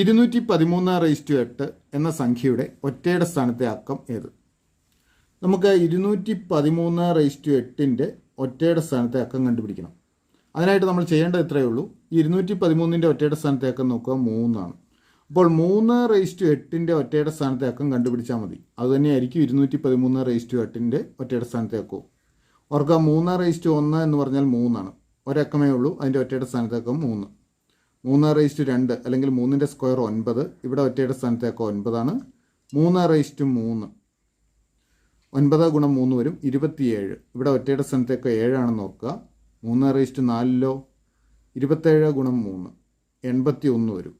213/8 എന്ന സംഖ്യയുടെ ഒറ്റയുടെ സ്ഥാനത്തെ അക്കം ഏത്? നമുക്ക് 213/8 ഒറ്റയുടെ സ്ഥാനത്തെ അക്കം കണ്ടുപിടിക്കണം. അതിനായിട്ട് നമ്മൾ ചെയ്യേണ്ടത് ഇത്രയേ ഉള്ളൂ. 213 ഒറ്റയുടെ സ്ഥാനത്തെ അക്കം നോക്കുക 3 ആണ്. അപ്പോൾ 3/8 ഒറ്റയുടെ സ്ഥാനത്തെ അക്കം കണ്ടുപിടിച്ചാൽ മതി. അതുതന്നെയായിരിക്കും 213/8 ഒറ്റയുടെ സ്ഥാനത്തെ അക്കവും. ഓർക്കുക 3/1 എന്ന് പറഞ്ഞാൽ 3 ആണ്. ഒരക്കമേ ഉള്ളൂ, അതിൻ്റെ ഒറ്റയുടെ സ്ഥാനത്തെ അക്കം 3. 3/2 അല്ലെങ്കിൽ 3ൻ്റെ സ്ക്വയർ 9. ഇവിടെ ഒറ്റയുടെ സ്ഥാനത്തെ അക്കം 9 ആണ്. 3/3 9 ഗുണം 3 വരും 27. ഇവിടെ ഒറ്റയുടെ സ്ഥാനത്തേക്ക് 7 ആണെന്ന് ഓർക്കുക. 3/4 27 ഗുണം 3 81 വരും.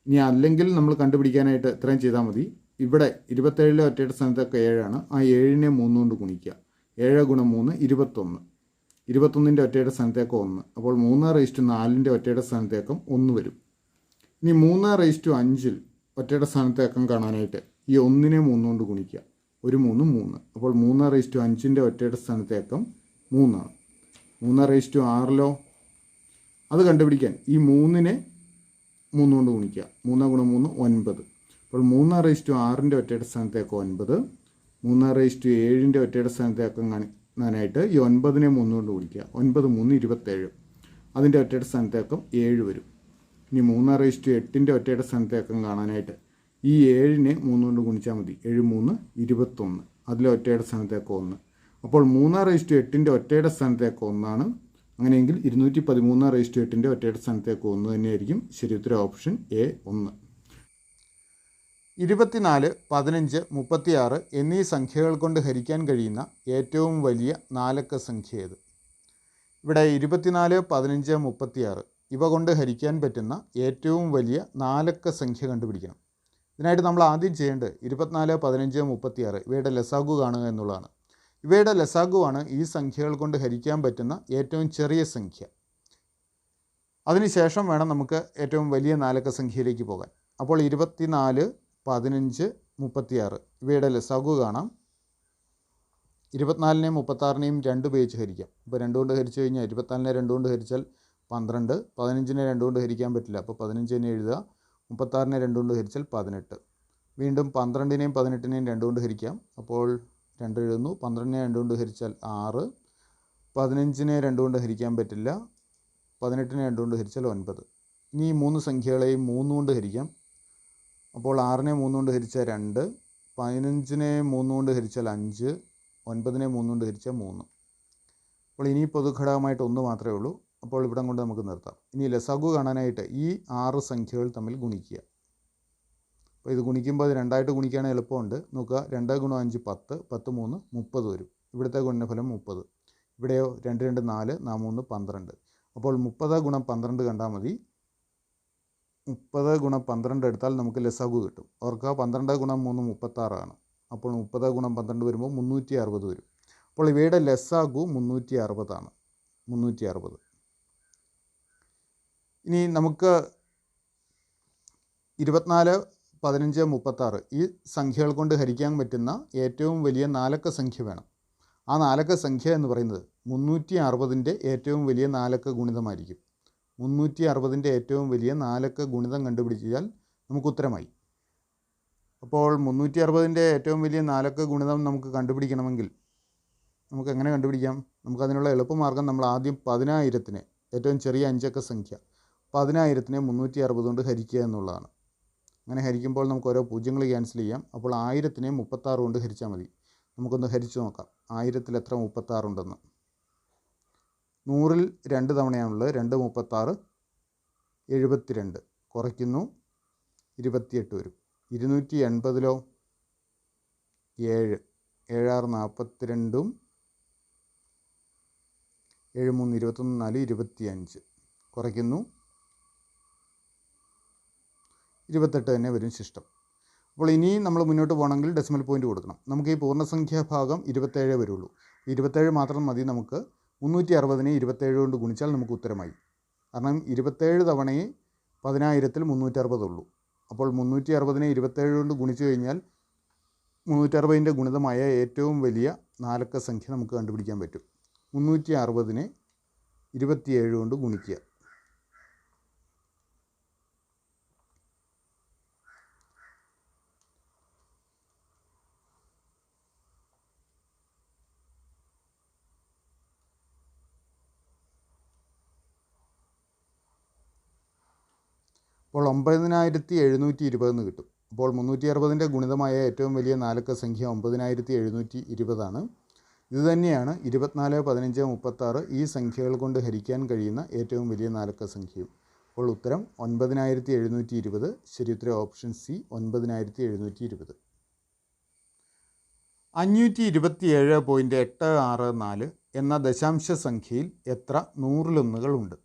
ഇനി അല്ലെങ്കിൽ നമ്മൾ കണ്ടുപിടിക്കാനായിട്ട് ഇത്രയും ചെയ്താൽ മതി. ഇവിടെ 27 ഒറ്റയുടെ സ്ഥാനത്തേക്ക് 7 ആണ്. ആ 7നെ 3 കൊണ്ട് ഗുണിക്കുക. 7 ഗുണം 3 21. 21ൻ്റെ ഒറ്റയുടെ സ്ഥാനത്തേക്ക് 1. അപ്പോൾ 3/4 ഒറ്റയുടെ സ്ഥാനത്തേക്കും 1 വരും. ഇനി 3/5 ഒറ്റയുടെ സ്ഥാനത്തേക്കം കാണാനായിട്ട് ഈ 1നെ 3 കൊണ്ട് ഗുണിക്കുക. 1 3 3. അപ്പോൾ 3/5 ഒറ്റയുടെ സ്ഥാനത്തേക്കം 3 ആണ്. 3/6 അത് കണ്ടുപിടിക്കാൻ ഈ 3നെ 3 കൊണ്ട് ഗുണിക്കുക. 3 ഗുണം 3 9. അപ്പോൾ 3/6 ഒറ്റയുടെ സ്ഥാനത്തേക്ക് 9. 3/7 ഒറ്റയുടെ സ്ഥാനത്തേക്കം കാണാനായിട്ട് ഈ 9നെ 3 കൊണ്ട് ഗുണിക്കുക. 9 3 27. അതിൻ്റെ ഒറ്റയുടെ സ്ഥാനത്തേക്കം 7 വരും. ഇനി 3/8 ഒറ്റയുടെ സ്ഥാനത്തേക്കം കാണാനായിട്ട് ഈ 7നെ 3 കൊണ്ട് ഗുണിച്ചാൽ മതി. 7 3 21. അതിലെ ഒറ്റയുടെ സ്ഥാനത്തേക്ക് 1. അപ്പോൾ 3/8 ഒറ്റയുടെ സ്ഥാനത്തേക്ക് 1 ആണ്. അങ്ങനെയെങ്കിൽ 213/8 ഒറ്റയുടെ സ്ഥാനത്തേക്ക് 1 തന്നെയായിരിക്കും ശരി ഉത്തരം. Option A 1. 24, 15, 36 എന്നീ സംഖ്യകൾ കൊണ്ട് ഹരിക്കാൻ കഴിയുന്ന ഏറ്റവും വലിയ നാലക്ക സംഖ്യ ഏത്? ഇവിടെ 24, 15, 36 ഇവ കൊണ്ട് ഹരിക്കാൻ പറ്റുന്ന ഏറ്റവും വലിയ നാലക്ക സംഖ്യ കണ്ടുപിടിക്കണം. ഇതിനായിട്ട് നമ്മൾ ആദ്യം ചെയ്യേണ്ടത് 24, 15, 36 ഇവയുടെ ലസാഗു കാണുക എന്നുള്ളതാണ്. ഇവയുടെ ലസാഗുവാണ് ഈ സംഖ്യകൾ കൊണ്ട് ഹരിക്കാൻ പറ്റുന്ന ഏറ്റവും ചെറിയ സംഖ്യ. അതിനുശേഷം വേണം നമുക്ക് ഏറ്റവും വലിയ നാലക്ക സംഖ്യയിലേക്ക് പോകാൻ. അപ്പോൾ 24, 15, 36 ഇവയുടെ ലസാഗു കാണാം. 24നെയും 36നെയും 2 ഉപയോഗിച്ച് ഹരിക്കാം. ഇപ്പോൾ 2 കൊണ്ട് ഹരിച്ചു കഴിഞ്ഞാൽ 24നെ 2 കൊണ്ട് ഹരിച്ചാൽ 12. 15നെ 2 കൊണ്ട് ഹരിക്കാൻ പറ്റില്ല, അപ്പോൾ 15 തന്നെ എഴുതുക. 36നെ 2 കൊണ്ട് ഹരിച്ചാൽ 18. വീണ്ടും 12നെയും 18നെയും 2 കൊണ്ട് ഹരിക്കാം. അപ്പോൾ 2 എഴുതുന്നു. 12നെ 2 കൊണ്ട് ഹരിച്ചാൽ 6. 15നെ 2 കൊണ്ട് ഹരിക്കാൻ പറ്റില്ല. 18നെ 2 കൊണ്ട് ഹരിച്ചാൽ 9. ഇനി ഈ 3 സംഖ്യകളെയും 3 കൊണ്ട് ഹരിക്കാം. അപ്പോൾ 6നെ 3 കൊണ്ട് ഹരിച്ചാൽ 2. 15നെ 3 കൊണ്ട് ഹരിച്ചാൽ 5. 9നെ 3 കൊണ്ട് ഹരിച്ചാൽ 3. അപ്പോൾ ഇനി പൊതുഘടകമായിട്ട് 1 മാത്രമേ ഉള്ളൂ. അപ്പോൾ ഇവിടം കൊണ്ട് നമുക്ക് നിർത്താം. ഇനി ലസാഗു കാണാനായിട്ട് ഈ 6 സംഖ്യകൾ തമ്മിൽ ഗുണിക്കുക. അപ്പോൾ ഇത് ഗുണിക്കുമ്പോൾ അത് 2 ആയിട്ട് ഗുണിക്കുകയാണെങ്കിൽ എളുപ്പമുണ്ട്. നോക്കുക, 2 ഗുണം 5 10, 10 3 30 വരും. ഇവിടുത്തെ ഗുണനഫലം 30. ഇവിടെയോ 2 2 4, 4 3 12. അപ്പോൾ 30 ഗുണം 12 കണ്ടാൽ മതി. 30 ഗുണം 12 എടുത്താൽ നമുക്ക് ലസാഗു കിട്ടും. ഓർക്കുക 12 ഗുണം 3 36 ആണ്. അപ്പോൾ 30 ഗുണം 12 വരുമ്പോൾ 360 വരും. അപ്പോൾ ഇവയുടെ ലസാഗു 360 ആണ്. 360. ഇനി നമുക്ക് 24, 15, 36 ഈ സംഖ്യകൾ കൊണ്ട് ഹരിക്കാൻ പറ്റുന്ന ഏറ്റവും വലിയ നാലക്ക സംഖ്യ വേണം. ആ നാലക്ക സംഖ്യ എന്ന് പറയുന്നത് 360ൻ്റെ ഏറ്റവും വലിയ നാലക്ക ഗുണിതമായിരിക്കും. 360ൻ്റെ ഏറ്റവും വലിയ നാലക്ക ഗുണിതം കണ്ടുപിടിച്ചാൽ നമുക്ക് ഉത്തരമായി. അപ്പോൾ 360ൻ്റെ ഏറ്റവും വലിയ നാലക്ക ഗുണിതം നമുക്ക് കണ്ടുപിടിക്കണമെങ്കിൽ നമുക്ക് എങ്ങനെ കണ്ടുപിടിക്കാം? നമുക്കതിനുള്ള എളുപ്പമാർഗ്ഗം നമ്മൾ ആദ്യം 10,000നെ ഏറ്റവും ചെറിയ അഞ്ചക്ക സംഖ്യ 10,000നെ 360 കൊണ്ട് ഹരിക്കുക എന്നുള്ളതാണ്. അങ്ങനെ ഹരിക്കുമ്പോൾ നമുക്ക് ഓരോ പൂജ്യങ്ങൾ ക്യാൻസൽ ചെയ്യാം. അപ്പോൾ 1000നെ 36 കൊണ്ട് ഹരിച്ചാൽ മതി. നമുക്കൊന്ന് ഹരിച്ചു നോക്കാം 1000ൽ എത്ര 36 ഉണ്ടെന്ന്. 100ൽ 2 തവണയാണുള്ളത്. 2 36 72. കുറയ്ക്കുന്നു 28 വരും. 280ലോ 7. 7 6 42. 7 3 21 4 25. കുറയ്ക്കുന്നു 28 തന്നെ വരും ശിഷ്ടം. അപ്പോൾ ഇനിയും നമ്മൾ മുന്നോട്ട് പോകണമെങ്കിൽ ഡെസിമൽ പോയിൻ്റ് കൊടുക്കണം. നമുക്ക് ഈ പൂർണ്ണസംഖ്യാ ഭാഗം 27 വരുള്ളൂ. 27 മാത്രം മതി. നമുക്ക് 360നെ 27 കൊണ്ട് ഗുണിച്ചാൽ നമുക്ക് ഉത്തരമായി. കാരണം 27 തവണയെ 10,000ൽ 360 ഉള്ളൂ. അപ്പോൾ 360നെ 27 കൊണ്ട് ഗുണിച്ചു കഴിഞ്ഞാൽ 360ൻ്റെ ഗുണിതമായ ഏറ്റവും വലിയ നാലക്ക സംഖ്യ നമുക്ക് കണ്ടുപിടിക്കാൻ പറ്റും. 360നെ 27 കൊണ്ട് ഗുണിക്കുക. അപ്പോൾ 9720 എന്ന് കിട്ടും. അപ്പോൾ 360-ൻ്റെ ഗുണിതമായ ഏറ്റവും വലിയ നാലക്ക സംഖ്യ 9720 ഇതുതന്നെയാണ് 24, 15, 36 ഈ സംഖ്യകൾ കൊണ്ട് ഹരിക്കാൻ കഴിയുന്ന ഏറ്റവും വലിയ നാലക്ക സംഖ്യയും. അപ്പോൾ ഉത്തരം 9720. ശരി ഉത്തരം ഓപ്ഷൻ സി 9720. 527.864 എന്ന ദശാംശ സംഖ്യയിൽ എത്ര നൂറിലൊന്നുകളുണ്ട്?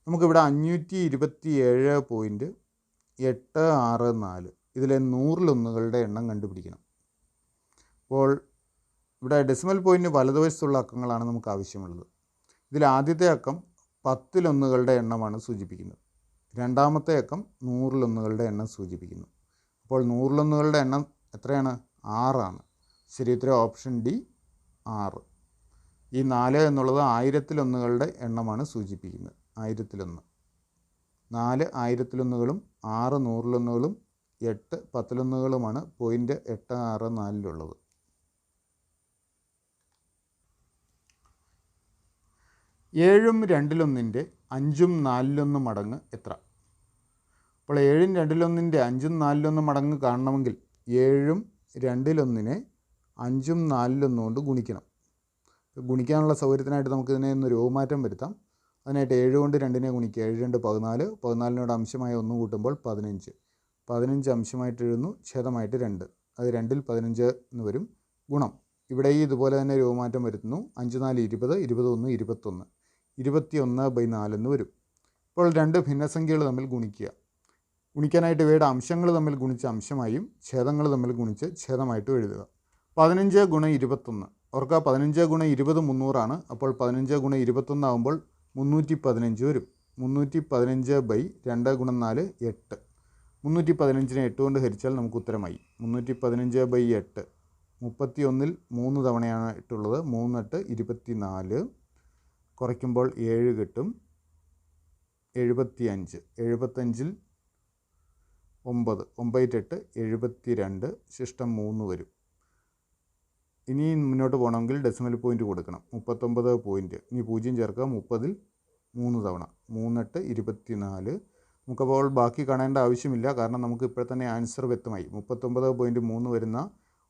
നമുക്കിവിടെ 527.864 ഇതിലെ നൂറിലൊന്നുകളുടെ എണ്ണം കണ്ടുപിടിക്കണം. അപ്പോൾ ഇവിടെ ഡെസിമൽ പോയിൻറ്റ് വലതുവശത്തുള്ള അക്കങ്ങളാണ് നമുക്ക് ആവശ്യമുള്ളത്. ഇതിൽ ആദ്യത്തെ അക്കം 10 എണ്ണമാണ് സൂചിപ്പിക്കുന്നത്. രണ്ടാമത്തെ അക്കം 100 എണ്ണം സൂചിപ്പിക്കുന്നു. അപ്പോൾ 100 എണ്ണം എത്രയാണ്? 6 ശരി ഉത്തരം ഓപ്ഷൻ ഡി 6. ഈ 4 എന്നുള്ളത് 1000 എണ്ണമാണ് സൂചിപ്പിക്കുന്നത്. 1001. 4 1001 6 100 8 10 .864 7 2 5 4 മടങ്ങ് എത്ര? അപ്പോൾ 7 2 5 4 മടങ്ങ് കാണണമെങ്കിൽ 7 2 5 4 കൊണ്ട് ഗുണിക്കണം. ഗുണിക്കാനുള്ള സൗകര്യത്തിനായിട്ട് നമുക്കിതിനെ ഒന്ന് രൂപമാറ്റം വരുത്താം. അതിനായിട്ട് 7 കൊണ്ട് 2 ഗുണിക്കുക. 7 2 14, 14 അംശമായി 1 കൂട്ടുമ്പോൾ 15, 15 അംശമായിട്ട് എഴുതുന്നു, ഛേദമായിട്ട് 2, അത് 2ൽ 15 എന്ന് വരും. ഗുണം ഇവിടെ ഇതുപോലെ തന്നെ രൂപമാറ്റം വരുത്തുന്നു. 5 4 20, 21 21, 21/4 എന്ന് വരും. ഇപ്പോൾ രണ്ട് ഭിന്നസംഖ്യകൾ തമ്മിൽ ഗുണിക്കുക. ഗുണിക്കാനായിട്ട് ഇവയുടെ അംശങ്ങൾ തമ്മിൽ ഗുണിച്ച് അംശമായും ഛേദങ്ങൾ തമ്മിൽ ഗുണിച്ച് ഛേദമായിട്ടും എഴുതുക. 15 × 21 ഓർക്കുക, 15 × 20 300. അപ്പോൾ 15 × 21 ആകുമ്പോൾ 315 വരും. 315/2 × 4 8. 315നെ 8 കൊണ്ട് ഹരിച്ചാൽ നമുക്ക് ഉത്തരമായി. 315/8 31ൽ 3 തവണയാണ് ഇട്ടുള്ളത്. 3 8 24, കുറയ്ക്കുമ്പോൾ 7 കിട്ടും. 75, 75ൽ 9, 9 8 72, ശിഷ്ടം 3 വരും. ഇനി മുന്നോട്ട് പോകണമെങ്കിൽ ഡെസിമൽ പോയിൻ്റ് കൊടുക്കണം. 39 പോയിൻറ്റ്. ഇനി 0 ചേർക്കുക. 30ൽ 3 തവണ. 3 8 24. നമുക്കപ്പോൾ ബാക്കി കാണേണ്ട ആവശ്യമില്ല, കാരണം നമുക്ക് ഇപ്പോൾ തന്നെ ആൻസർ വ്യക്തമായി. 39.3 വരുന്ന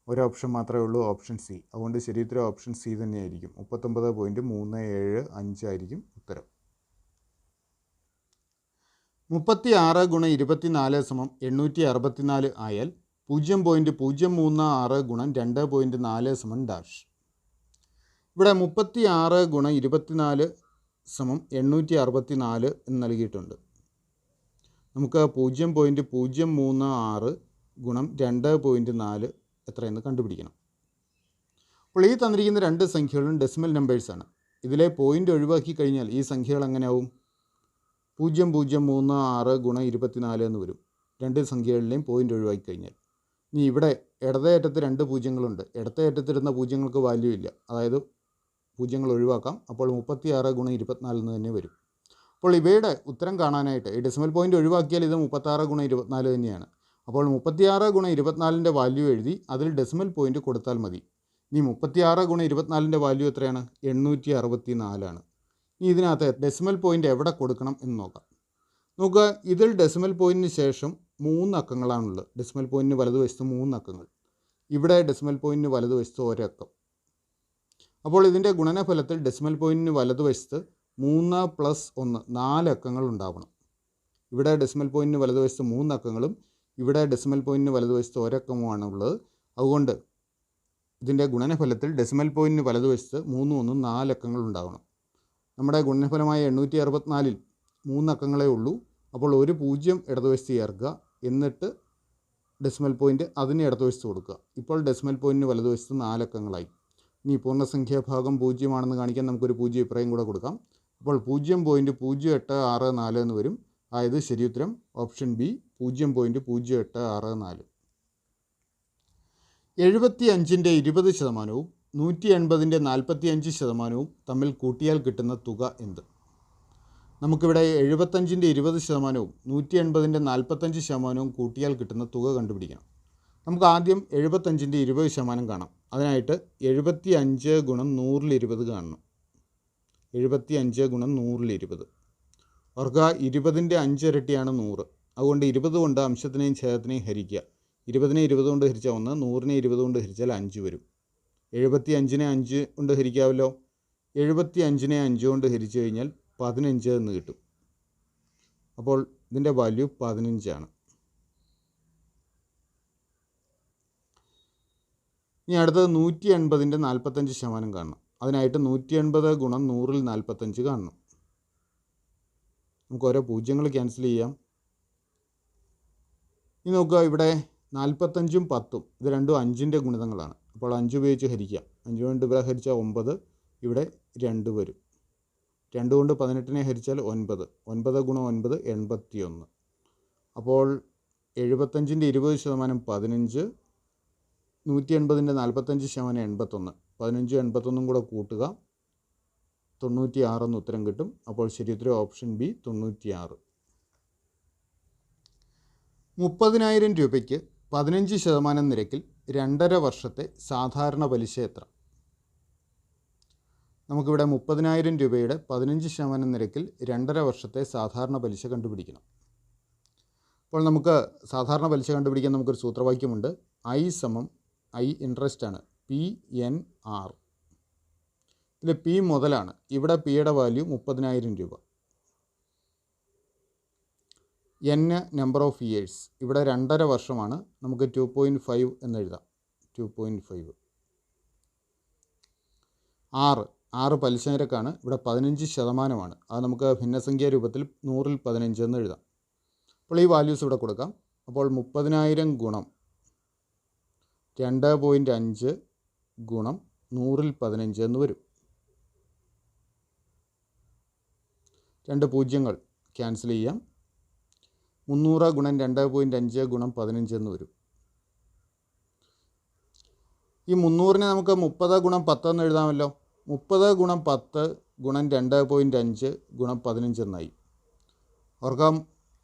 ഒരു ഓപ്ഷൻ മാത്രമേ ഉള്ളൂ, ഓപ്ഷൻ സി. അതുകൊണ്ട് ശരി ഉത്തരം ഓപ്ഷൻ സി തന്നെയായിരിക്കും. 39.375 ആയിരിക്കും ഉത്തരം. 36 × 24 = 864 ആയാൽ 0.036 × 2.4 = ഡാഷ്. ഇവിടെ 36 × 24 = 864 എന്ന് നൽകിയിട്ടുണ്ട്. നമുക്ക് 0.036 × 2.4 എത്രയെന്ന് കണ്ടുപിടിക്കണം. അപ്പോൾ ഈ തന്നിരിക്കുന്ന രണ്ട് സംഖ്യകളും ഡെസിമൽ നമ്പേഴ്സാണ്. ഇതിലെ പോയിൻ്റ് ഒഴിവാക്കി കഴിഞ്ഞാൽ ഈ സംഖ്യകൾ എങ്ങനെയാവും? 0036 × 24 എന്ന് വരും. രണ്ട് സംഖ്യകളിലെയും പോയിൻ്റ് ഒഴിവാക്കി കഴിഞ്ഞാൽ. ഇനി ഇവിടെ ഇടതേ അറ്റത്ത് 2 പൂജ്യങ്ങളുണ്ട്. ഇടത്തേ അറ്റത്തിരുന്ന പൂജ്യങ്ങൾക്ക് വാല്യൂ ഇല്ല, അതായത് പൂജ്യങ്ങൾ ഒഴിവാക്കാം. അപ്പോൾ 36 × 24 എന്ന് തന്നെ വരും. അപ്പോൾ ഇവയുടെ ഉത്തരം കാണാനായിട്ട് ഈ ഡെസിമൽ പോയിൻ്റ് ഒഴിവാക്കിയാൽ ഇത് 36 × 24 തന്നെയാണ്. അപ്പോൾ 36 × 24ൻ്റെ വാല്യൂ എഴുതി അതിൽ ഡെസിമൽ പോയിൻ്റ് കൊടുത്താൽ മതി. ഇനി 36 × 24ൻ്റെ വാല്യൂ എത്രയാണ്? 864. ഇനി ഇതിനകത്ത് ഡെസിമൽ പോയിൻ്റ് എവിടെ കൊടുക്കണം എന്ന് നോക്കാം. നോക്കുക, ഇതിൽ ഡെസിമൽ പോയിൻറ്റിന് ശേഷം 3 അക്കങ്ങളാണുള്ളത്. ഡെസിമൽ പോയിൻറ്റിന് വലതുവശത്ത് 3 അക്കങ്ങൾ. ഇവിടെ ഡെസിമൽ പോയിൻറ്റിന് വലതുവശത്ത് ഒരക്കം. അപ്പോൾ ഇതിൻ്റെ ഗുണനഫലത്തിൽ ഡെസിമൽ പോയിൻറ്റിന് വലതുവശത്ത് 3 + 1 4 അക്കങ്ങൾ ഉണ്ടാവണം. ഇവിടെ ഡെസിമൽ പോയിൻറ്റിന് വലതുവശത്ത് 3 അക്കങ്ങളും ഇവിടെ ഡെസിമൽ പോയിൻറ്റിന് വലതുവശത്ത് ഒരക്കവുമാണ് ഉള്ളത്. അതുകൊണ്ട് ഇതിൻ്റെ ഗുണനഫലത്തിൽ ഡെസിമൽ പോയിൻറ്റിന് വലതുവശത്ത് 3 1 4 അക്കങ്ങൾ ഉണ്ടാവണം. നമ്മുടെ ഗുണനഫലമായ 864ൽ 3 അക്കങ്ങളേ ഉള്ളൂ. അപ്പോൾ ഒരു 0 ഇടതുവശത്ത് ചേർക്കുക, എന്നിട്ട് ഡെസിമൽ പോയിൻറ്റ് അതിന് ഇടതുവശത്ത് കൊടുക്കുക. ഇപ്പോൾ ഡെസിമൽ പോയിൻറ്റിന് വലതുവശത്ത് 4 അക്കങ്ങളായി. ഇനി പൂർണ്ണസംഖ്യാഭാഗം 0 ആണെന്ന് കാണിക്കാൻ നമുക്കൊരു 0 ഇപ്പുറയും കൂടെ കൊടുക്കാം. അപ്പോൾ 0.0864 എന്ന് വരും. അതായത് ശരിയുത്തരം ഓപ്ഷൻ ബി 0.0864. 75ൻ്റെ 20% 180ൻ്റെ 45% തമ്മിൽ കൂട്ടിയാൽ കിട്ടുന്ന തുക എന്ത്? നമുക്കിവിടെ 75ൻ്റെ 20% 180ൻ്റെ 45% കൂട്ടിയാൽ കിട്ടുന്ന തുക കണ്ടുപിടിക്കണം. നമുക്ക് ആദ്യം 75ൻ്റെ 20% കാണാം. അതിനായിട്ട് 75 × 100ൽ 20 കാണണം. 75 × 100ൽ 20. ഓർക്കുക 20ൻ്റെ 5 ഇരട്ടിയാണ് 100. അതുകൊണ്ട് 20 കൊണ്ട് അംശത്തിനെയും ഛേദത്തിനെയും ഹരിക്കുക. 20നെ 20 കൊണ്ട് ഹരിച്ചാൽ 1, 100നെ 20 കൊണ്ട് ഹരിച്ചാൽ 5 വരും. 75നെ 5 കൊണ്ട് ഹരിക്കാമല്ലോ. 75നെ 5 കൊണ്ട് ഹരിച്ചു കഴിഞ്ഞാൽ 15 എന്ന് കിട്ടും. അപ്പോൾ ഇതിൻ്റെ വാല്യൂ 15 ആണ്. ഇനി അടുത്തത് 180ൻ്റെ 45% കാണണം. അതിനായിട്ട് 180 ഗുണം 100ൽ 45 കാണണം. നമുക്ക് ഓരോ പൂജ്യങ്ങൾ ക്യാൻസൽ ചെയ്യാം. ഇനി നോക്കുക, ഇവിടെ 45ഉം 10ഉം ഇത് രണ്ടും 5ൻ്റെ ഗുണിതങ്ങളാണ്. അപ്പോൾ 5 ഉപയോഗിച്ച് ഹരിക്കാം. 5 കൊണ്ട് ഇവിടെ ഹരിച്ചാൽ 9, ഇവിടെ 2 വരും. 2 കൊണ്ട് 18നെ ഹരിച്ചാൽ 9. 9 ഗുണം 9 81. അപ്പോൾ 75ൻ്റെ 20% 15, 180ൻ്റെ 45% 81. 15 81 കൂടെ കൂട്ടുക, 96 എന്ന് ഉത്തരം കിട്ടും. അപ്പോൾ ശരി ഉത്തരം ഓപ്ഷൻ ബി 96. 30,000 രൂപയ്ക്ക് 15% നിരക്കിൽ 2.5 വർഷത്തെ സാധാരണ പലിശ എത്ര? നമുക്കിവിടെ 30,000 രൂപയുടെ 15% നിരക്കിൽ 2.5 വർഷത്തെ സാധാരണ പലിശ കണ്ടുപിടിക്കണം. അപ്പോൾ നമുക്ക് സാധാരണ പലിശ കണ്ടുപിടിക്കാൻ നമുക്കൊരു സൂത്രവാക്യമുണ്ട്. I ഇൻട്രസ്റ്റ് ആണ്, PNR. ഇതിൽ പി മുതലാണ്. ഇവിടെ പിയുടെ വാല്യൂ 30,000 രൂപ. N നമ്പർ ഓഫ് ഇയേഴ്സ്, ഇവിടെ 2.5 വർഷമാണ്. നമുക്ക് 2.5 എന്നെഴുതാം. 2.5. ആറ് പലിശ നിരക്കാണ്. ഇവിടെ 15%. അത് നമുക്ക് ഭിന്നസംഖ്യാ രൂപത്തിൽ 100ൽ 15 എന്ന് എഴുതാം. അപ്പോൾ ഈ വാല്യൂസ് ഇവിടെ കൊടുക്കാം. അപ്പോൾ 30,000 ഗുണം 2.5 ഗുണം 100ൽ 15 എന്ന് വരും. 2 പൂജ്യങ്ങൾ ക്യാൻസൽ ചെയ്യാം. 300 ഗുണം 2.5 ഗുണം 15 എന്ന് വരും. ഈ 300നെ നമുക്ക് 30 ഗുണം 10 എന്ന് എഴുതാമല്ലോ. 30 ഗുണം 10 ഗുണം 2.5 ഗുണം 15 എന്നായി. ഓർക്കാം,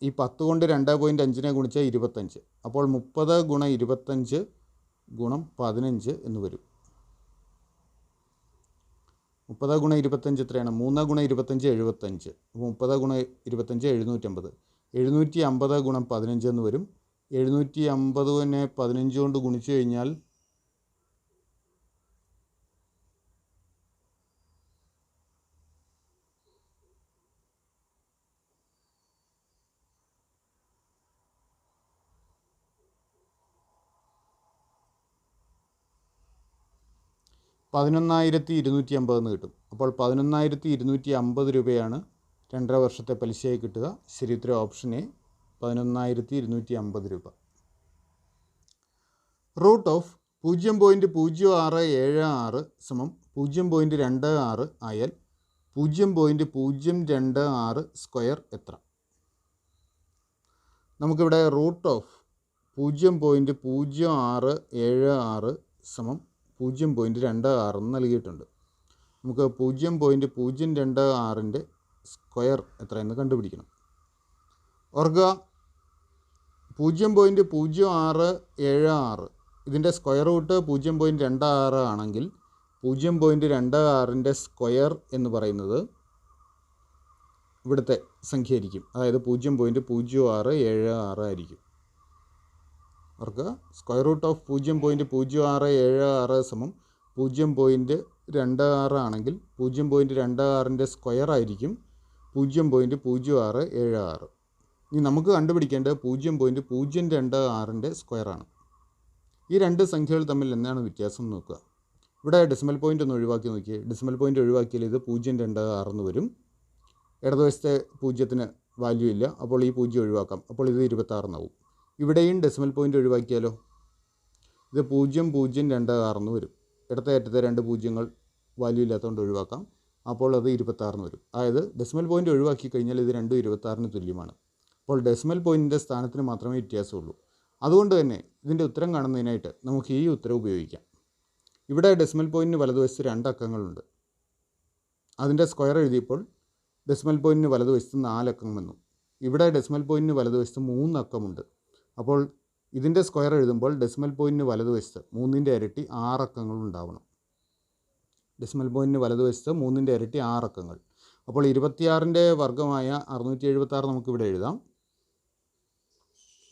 ഈ 10 കൊണ്ട് 2.5നെ ഗുണിച്ചാൽ 25. അപ്പോൾ 30 ഗുണം 25 ഗുണം 15 എന്ന് വരും. 30 ഗുണം 25 എത്രയാണ്? 3 ഗുണം 25 75. അപ്പോൾ 30 ഗുണം 25 750. 750 ഗുണം 15 എന്ന് വരും. 750നെ 15 കൊണ്ട് ഗുണിച്ചു കഴിഞ്ഞാൽ 11,250 എന്ന് കിട്ടും. അപ്പോൾ 11,250 രൂപയാണ് 2.5 വർഷത്തെ പലിശയായി കിട്ടുക. ശരി ഉത്തരം ഓപ്ഷൻ എ 11,250 രൂപ. റൂട്ട് ഓഫ് 0.0676 സമം 0.26 ആയാൽ 0.026 സ്ക്വയർ എത്ര? നമുക്കിവിടെ റൂട്ട് ഓഫ് 0.0676 സമം 0.26 നൽകിയിട്ടുണ്ട്. നമുക്ക് 0.026ൻ്റെ സ്ക്വയർ എത്രയെന്ന് കണ്ടുപിടിക്കണം. ഓർക്കുക, 0.0676 ഇതിൻ്റെ സ്ക്വയർ റൂട്ട് 0.26 ആണെങ്കിൽ 0.26ൻ്റെ സ്ക്വയർ എന്ന് പറയുന്നത് ഇവിടുത്തെ സംഖ്യ ആയിരിക്കും. അതായത് 0.0676 ആയിരിക്കും. അവർക്ക് സ്ക്വയർ റൂട്ട് ഓഫ് 0.0676 സമം 0.26 ആണെങ്കിൽ 0.26ൻ്റെ സ്ക്വയർ ആയിരിക്കും 0.0676. ഇനി നമുക്ക് കണ്ടുപിടിക്കേണ്ടത് 0.026ൻ്റെ സ്ക്വയറാണ്. ഈ രണ്ട് സംഖ്യകൾ തമ്മിൽ എന്താണ് വ്യത്യാസം നോക്കുക. ഇവിടെ ഡെസിമൽ പോയിൻ്റ് ഒന്ന് ഒഴിവാക്കി നോക്കിയേ. ഡെസിമൽ പോയിൻ്റ് ഒഴിവാക്കിയാൽ ഇത് 0.26 എന്ന് വരും. ഇടതുവശത്തെ 0ന് വാല്യൂ ഇല്ല, അപ്പോൾ ഈ 0 ഒഴിവാക്കാം. അപ്പോൾ ഇത് 26 എന്നാവും. ഇവിടെയും ഡെസിമൽ പോയിൻ്റ് ഒഴിവാക്കിയാലോ, ഇത് 0.026 എന്ന് വരും. ഇടത്തെ അറ്റത്തെ 2 പൂജ്യങ്ങൾ വാല്യൂ ഇല്ലാത്തതുകൊണ്ട് ഒഴിവാക്കാം. അപ്പോൾ അത് 26 എന്ന് വരും. അതായത് ഡെസിമൽ പോയിൻ്റ് ഒഴിവാക്കി കഴിഞ്ഞാൽ ഇത് രണ്ടും 26ന് തുല്യമാണ്. അപ്പോൾ ഡെസിമൽ പോയിൻറ്റിൻ്റെ സ്ഥാനത്തിന് മാത്രമേ വ്യത്യാസമുള്ളൂ. അതുകൊണ്ട് തന്നെ ഇതിൻ്റെ ഉത്തരം കാണുന്നതിനായിട്ട് നമുക്ക് ഈ ഉത്തരം ഉപയോഗിക്കാം. ഇവിടെ ഡെസിമൽ പോയിൻറ്റിന് വലതുവശത്ത് 2 അക്കങ്ങളുണ്ട്. അതിൻ്റെ സ്ക്വയർ എഴുതിയപ്പോൾ ഡെസിമൽ പോയിൻറ്റിന് വലതുവശത്ത് 4 അക്കം വന്നു. ഇവിടെ ഡെസിമൽ പോയിൻറ്റിന് വലതുവശത്ത് 3 അക്കമുണ്ട്. അപ്പോൾ ഇതിൻ്റെ സ്ക്വയർ എഴുതുമ്പോൾ ഡെസിമൽ പോയിൻറ്റിന് വലതുവശത്ത് 3ൻ്റെ ഇരട്ടി 6 അക്കങ്ങൾ ഉണ്ടാവണം. ഡെസിമൽ പോയിൻറ്റിന് വലതുവശത്ത് 3ൻ്റെ ഇരട്ടി 6 അക്കങ്ങൾ. അപ്പോൾ 26ൻ്റെ വർഗ്ഗമായ 676 നമുക്കിവിടെ എഴുതാം.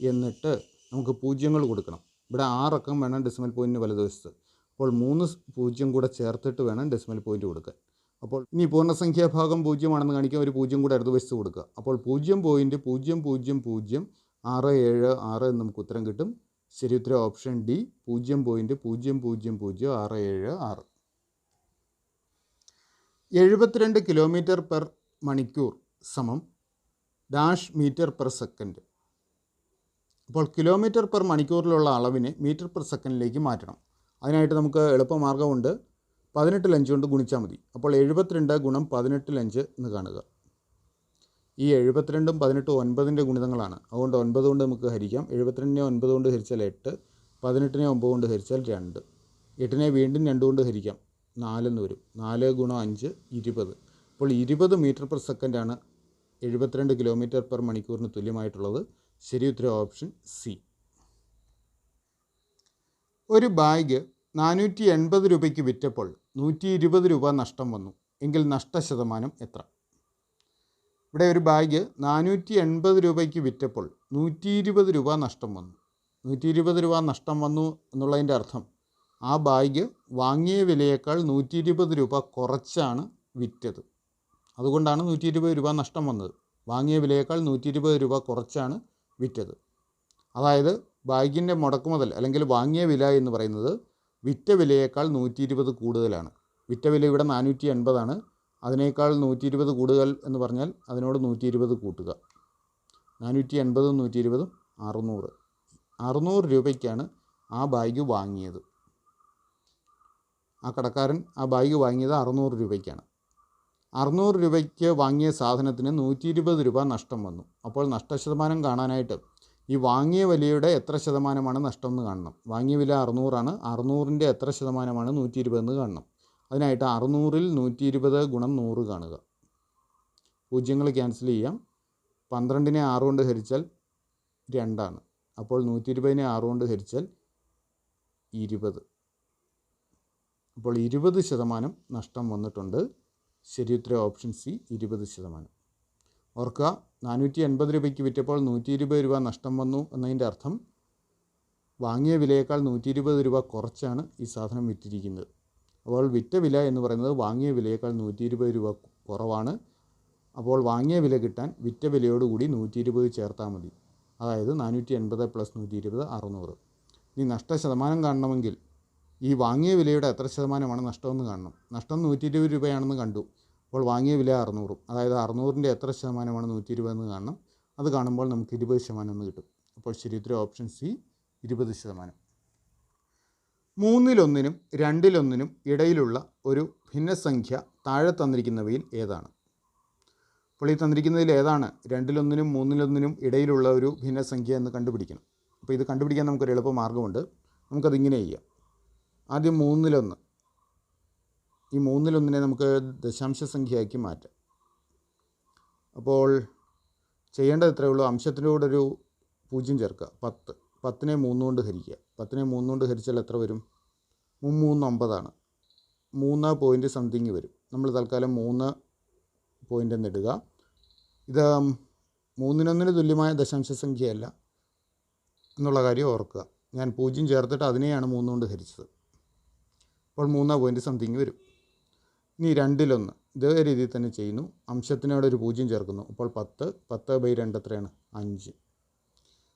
എന്നിട്ട് നമുക്ക് പൂജ്യങ്ങൾ കൊടുക്കണം. ഇവിടെ 6 അക്കം വേണം ഡെസിമൽ പോയിൻറ്റിന് വലതുവശത്ത്. അപ്പോൾ 3 പൂജ്യം കൂടെ ചേർത്തിട്ട് വേണം ഡെസിമൽ പോയിൻറ്റ് കൊടുക്കാൻ. അപ്പോൾ ഇനി പൂർണ്ണസംഖ്യാഭാഗം 0 ആണെന്ന് കാണിക്കാൻ ഒരു പൂജ്യം കൂടെ ഇടതുവശത്ത് കൊടുക്കുക. അപ്പോൾ 0.000676 എന്ന് നമുക്ക് ഉത്തരം കിട്ടും. ശരി ഉത്തരം ഓപ്ഷൻ ഡി 0.000676. 72 കിലോമീറ്റർ പെർ മണിക്കൂർ സമം ഡാഷ് മീറ്റർ പെർ സെക്കൻഡ്. അപ്പോൾ കിലോമീറ്റർ പെർ മണിക്കൂറിലുള്ള അളവിനെ മീറ്റർ പെർ സെക്കൻഡിലേക്ക് മാറ്റണം. അതിനായിട്ട് നമുക്ക് എളുപ്പമാർഗ്ഗമുണ്ട്. 18 ലഞ്ച് കൊണ്ട് ഗുണിച്ചാൽ മതി. അപ്പോൾ 72 ഗുണം 18 ലഞ്ച് എന്ന് കാണുക. ഈ 72ഉം 18ഉം 9ൻ്റെ ഗുണിതങ്ങളാണ്. അതുകൊണ്ട് 9 കൊണ്ട് നമുക്ക് ഹരിക്കാം. 72നെ 9 കൊണ്ട് ഹരിച്ചാൽ 8, 18നെ 9 കൊണ്ട് ഹരിച്ചാൽ 2, 8നെ വീണ്ടും 2 കൊണ്ട് ഹരിക്കാം, 4 എന്ന് വരും. 4 ഗുണം 5 20. അപ്പോൾ 20 മീറ്റർ പെർ സെക്കൻഡാണ് 72 കിലോമീറ്റർ പെർ മണിക്കൂറിന് തുല്യമായിട്ടുള്ളത്. ശരി ഉത്തരം ഓപ്ഷൻ സി. ഒരു ബാഗ് 480 രൂപയ്ക്ക് വിറ്റപ്പോൾ 120 രൂപ നഷ്ടം വന്നു എങ്കിൽ നഷ്ടശതമാനം എത്ര? ഇവിടെ ഒരു ബാഗ് 480 രൂപയ്ക്ക് വിറ്റപ്പോൾ 120 രൂപ നഷ്ടം വന്നു. 120 രൂപ നഷ്ടം വന്നു എന്നുള്ളതിൻ്റെ അർത്ഥം ആ ബാഗ് വാങ്ങിയ വിലയേക്കാൾ 120 രൂപ കുറച്ചാണ് വിറ്റത്. അതുകൊണ്ടാണ് 120 രൂപ നഷ്ടം വന്നത്. വാങ്ങിയ വിലയേക്കാൾ 120 രൂപ കുറച്ചാണ് വിറ്റത്. അതായത് ബാഗിൻ്റെ മുടക്കുമുതൽ അല്ലെങ്കിൽ വാങ്ങിയ വില എന്ന് പറയുന്നത് വിറ്റ വിലയേക്കാൾ 120 കൂടുതലാണ്. വിറ്റ വില ഇവിടെ 480 ആണ്. അതിനേക്കാൾ 120 കൂടുതൽ എന്ന് പറഞ്ഞാൽ അതിനോട് 120 കൂട്ടുക. 480ഉം 120ഉം 600. 600 രൂപയ്ക്കാണ് ആ ബാഗ് വാങ്ങിയത്. ആ കടക്കാരൻ ആ ബാഗ് വാങ്ങിയത് 600 രൂപയ്ക്കാണ്. 600 രൂപയ്ക്ക് വാങ്ങിയ സാധനത്തിന് 120 രൂപ നഷ്ടം വന്നു. അപ്പോൾ നഷ്ടശതമാനം കാണാനായിട്ട് ഈ വാങ്ങിയ വിലയുടെ എത്ര ശതമാനമാണ് നഷ്ടം എന്ന് കാണണം. വാങ്ങിയ വില 600 ആണ്. 600ൻ്റെ എത്ര ശതമാനമാണ് 120 എന്ന് കാണണം. അതിനായിട്ട് 600ൽ 120 ഗുണം 100 കാണുക. പൂജ്യങ്ങൾ ക്യാൻസൽ ചെയ്യാം. 12നെ 6 കൊണ്ട് ഹരിച്ചാൽ 2 ആണ്. അപ്പോൾ 120നെ 6 കൊണ്ട് ഹരിച്ചാൽ 20. അപ്പോൾ 20% നഷ്ടം വന്നിട്ടുണ്ട്. ശരി ഉത്തരം ഓപ്ഷൻ സി 20%. ഓർക്കുക, 480 രൂപയ്ക്ക് വിറ്റപ്പോൾ 120 രൂപ നഷ്ടം വന്നു എന്നതിൻ്റെ അർത്ഥം വാങ്ങിയ വിലയേക്കാൾ 120 രൂപ കുറച്ചാണ് ഈ സാധനം വിറ്റിരിക്കുന്നത്. അപ്പോൾ വിറ്റ വില എന്ന് പറയുന്നത് വാങ്ങിയ വിലയേക്കാൾ 120 രൂപ കുറവാണ്. അപ്പോൾ വാങ്ങിയ വില കിട്ടാൻ വിറ്റ വിലയോടുകൂടി 120 ചേർത്താൽ മതി. അതായത് 480 + 120 600. ഇനി നഷ്ടശതമാനം കാണണമെങ്കിൽ ഈ വാങ്ങിയ വിലയുടെ എത്ര ശതമാനമാണ് നഷ്ടമെന്ന് കാണണം. നഷ്ടം 120 രൂപയാണെന്ന് കണ്ടു. അപ്പോൾ വാങ്ങിയ വില 600. അതായത് 600ൻ്റെ എത്ര ശതമാനമാണ് 120 എന്ന് കാണണം. അത് കാണുമ്പോൾ നമുക്ക് 20% എന്ന് കിട്ടും. അപ്പോൾ ശരി ഉത്തരം ഓപ്ഷൻ സി 20%. 3-1നും 2-1നും ഇടയിലുള്ള ഒരു ഭിന്നസംഖ്യ താഴെ തന്നിരിക്കുന്നവയിൽ ഏതാണ്? അപ്പോൾ ഈ തന്നിരിക്കുന്നതിൽ ഏതാണ് 2-1നും 3-1നും ഇടയിലുള്ള ഒരു ഭിന്നസംഖ്യ എന്ന് കണ്ടുപിടിക്കണം. അപ്പോൾ ഇത് കണ്ടുപിടിക്കാൻ നമുക്കൊരു എളുപ്പമാർഗ്ഗമുണ്ട്. നമുക്കതിങ്ങനെ ചെയ്യാം. ആദ്യം 3-1. ഈ 3-1നെ നമുക്ക് ദശാംശ സംഖ്യയാക്കി മാറ്റാം. അപ്പോൾ ചെയ്യേണ്ടത് ഇത്രയേ ഉള്ളൂ. അംശത്തിൻ്റെ കൂടെ ഒരു 0 ചേർക്കുക. 10. 10നെ 3 കൊണ്ട് ഹരിക്കുക. 10നെ 3 കൊണ്ട് ഹരിച്ചാൽ എത്ര വരും? 3 9 ആണ്. 3 പോയിൻറ്റ് സംതിങ് വരും. നമ്മൾ തൽക്കാലം 3 പോയിൻ്റ് എന്നിടുക. ഇത് 3-1 തുല്യമായ ദശാംശ സംഖ്യയല്ല എന്നുള്ള കാര്യം ഓർക്കുക. ഞാൻ 0 ചേർത്തിട്ട് അതിനെയാണ് 3 കൊണ്ട് ഹരിച്ചത്. അപ്പോൾ 3 പോയിൻറ്റ് സംതിങ് വരും. ഇനി 2-1 ഇതേ രീതിയിൽ തന്നെ ചെയ്യുന്നു. അംശത്തിനോട് ഒരു 0 ചേർക്കുന്നു. അപ്പോൾ 10/2 എത്രയാണ്? 5.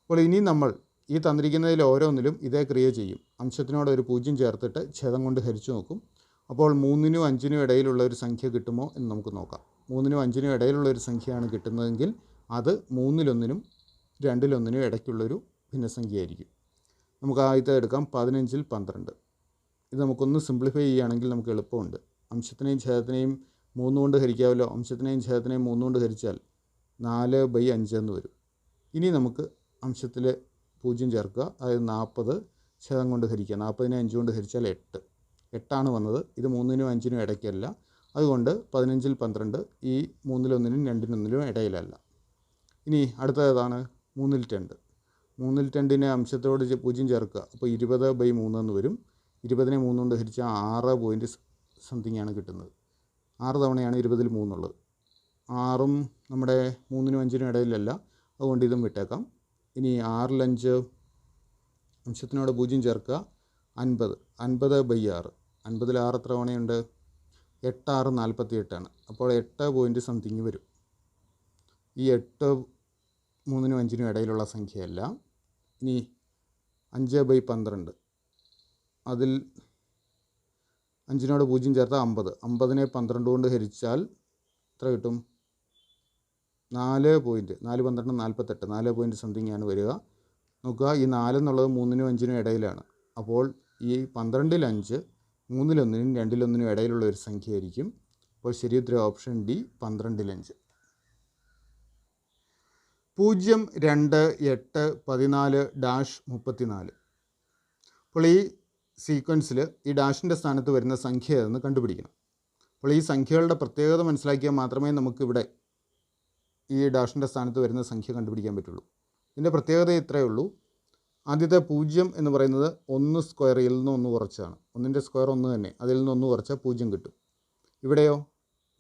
അപ്പോൾ ഇനി നമ്മൾ ഈ തന്നിരിക്കുന്നതിൽ ഓരോന്നിലും ഇതേ ക്രിയ ചെയ്യും. അംശത്തിനോട് ഒരു 0 ചേർത്തിട്ട് ഛേദം കൊണ്ട് ഹരിച്ചു നോക്കും. അപ്പോൾ 3നും 5നും ഇടയിലുള്ള ഒരു സംഖ്യ കിട്ടുമോ എന്ന് നമുക്ക് നോക്കാം. 3നും 5നും ഇടയിലുള്ള ഒരു സംഖ്യയാണ് കിട്ടുന്നതെങ്കിൽ അത് 3-1നും 2-1നും ഇടയ്ക്കുള്ളൊരു ഭിന്നസംഖ്യയായിരിക്കും. നമുക്ക് ആദ്യത്തെ എടുക്കാം. 15ൽ 12. ഇത് നമുക്കൊന്ന് സിംപ്ലിഫൈ ചെയ്യുകയാണെങ്കിൽ നമുക്ക് എളുപ്പമുണ്ട്. അംശത്തിനെയും ഛേദത്തിനെയും 3 കൊണ്ട് ഹരിക്കാമല്ലോ. അംശത്തിനെയും ഛേദത്തിനെയും 3 കൊണ്ട് ഹരിച്ചാൽ 4/5 എന്ന് വരും. ഇനി നമുക്ക് അംശത്തിൽ 0 ചേർക്കുക. അതായത് 40 ഛേദം കൊണ്ട് ഹരിക്കുക. 40നെ 5 കൊണ്ട് ഹരിച്ചാൽ 8. 8ആണ് വന്നത്. ഇത് 3നും 5നും ഇടയ്ക്കല്ല. അതുകൊണ്ട് 15ൽ 12 ഈ 3-1നും 2-1നും ഇടയിലല്ല. ഇനി അടുത്തതാണ് 3ൽ 2. 3ൽ 2നെ അംശത്തോട് 0 ചേർക്കുക. അപ്പോൾ 20/3 എന്ന് വരും. 20നെ 3 കൊണ്ട് ഹരിച്ചാൽ 6 പോയിൻറ്റ് സംതിങ് ആണ് കിട്ടുന്നത്. 6 തവണയാണ് 20ൽ 3 ഉള്ളത്. 6ഉം നമ്മുടെ 3നും 5നും ഇടയിലല്ല, അതുകൊണ്ട് ഇതും വിട്ടേക്കാം. ഇനി 6ൽ 5 അംശത്തിനോട് 0 ചേർക്കുക. 50 50/6. 50ൽ 6 എത്ര തവണയുണ്ട്? 8 6 48 അപ്പോൾ 8 പോയിൻറ്റ് സംതിങ് വരും. ഈ 8 3നും 5നും ഇടയിലുള്ള സംഖ്യയല്ല. ഇനി 5/12. അതിൽ 5നോട് 0 ചേർത്താൽ 50. 50നെ 12 കൊണ്ട് ഹരിച്ചാൽ എത്ര കിട്ടും? 4 പോയിൻറ്റ് 4 12 48 4 പോയിൻറ്റ് സംതിങ് ആണ് വരിക. നോക്കുക, ഈ 4 എന്നുള്ളത് 3നും 5നും ഇടയിലാണ്. അപ്പോൾ ഈ 12ൽ 5 3ൽ 1നും 2ൽ 1നും ഇടയിലുള്ള ഒരു സംഖ്യയായിരിക്കും. അപ്പോൾ ശരി ഉത്തരം ഓപ്ഷൻ ഡി 12ൽ 5. 0 2 8 14 -34. അപ്പോൾ ഈ സീക്വൻസിൽ ഈ ഡാഷിൻ്റെ സ്ഥാനത്ത് വരുന്ന സംഖ്യ ഏതെന്ന് കണ്ടുപിടിക്കണം. അപ്പോൾ ഈ സംഖ്യകളുടെ പ്രത്യേകത മനസ്സിലാക്കിയാൽ മാത്രമേ നമുക്കിവിടെ ഈ ഡാഷിൻ്റെ സ്ഥാനത്ത് വരുന്ന സംഖ്യ കണ്ടുപിടിക്കാൻ പറ്റുള്ളൂ. ഇതിൻ്റെ പ്രത്യേകത ഇത്രയേ ഉള്ളൂ. ആദ്യത്തെ 0 എന്ന് പറയുന്നത് 1 സ്ക്വയറിൽ നിന്ന് 1 കുറച്ചാണ്. 1ൻ്റെ സ്ക്വയർ 1 തന്നെ, അതിൽ നിന്ന് 1 കുറച്ചാൽ 0 കിട്ടും. ഇവിടെയോ